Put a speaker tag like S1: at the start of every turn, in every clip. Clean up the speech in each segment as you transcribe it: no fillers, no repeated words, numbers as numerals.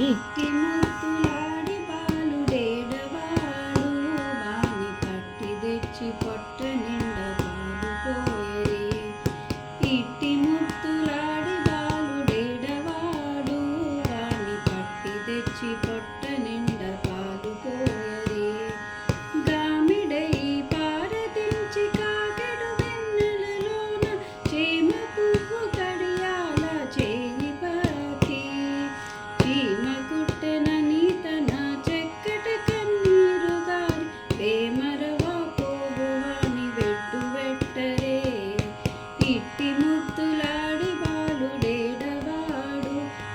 S1: ఇట్టి ముద్దులాడి బాలుడేడవాడు వాని పట్టి తెచ్చి పొట్ట నిండా పాలుపోయే. ఇట్టి ముద్దులాడి బాలుడేడవాడు వాని పట్టి తెచ్చి పొట్ట నిండా పాలుపోయే. గామిడై పారదించి కాగెడు వెన్నెలలోన చేమ పువ్వు కడియాల చేయి పాకి చీమ కుట్టెనని తన చెక్కట కన్నీరు గారి ప్రేమరవా పోగువాని వెట్టు వెట్టరే. ఇట్టి ముద్దులాడి బాలుడేడవాడు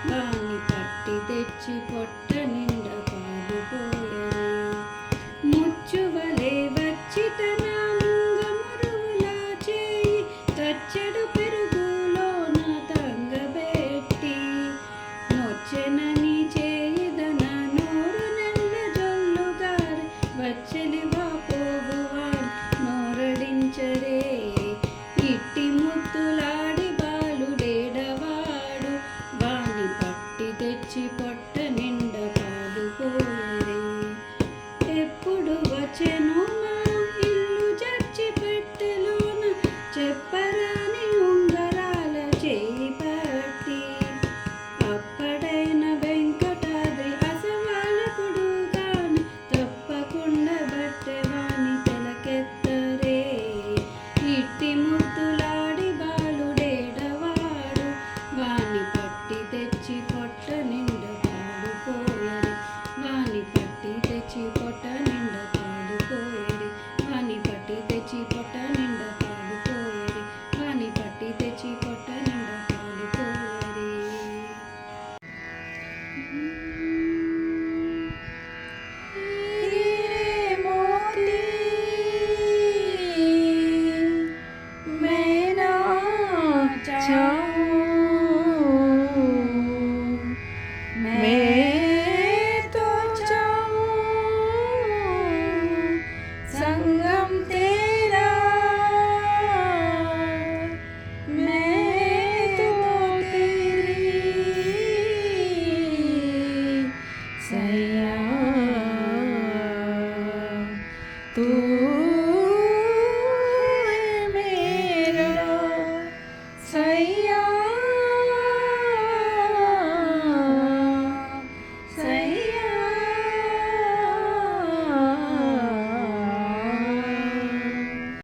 S1: వాని పట్టి తెచ్చి పొట్ట నిండా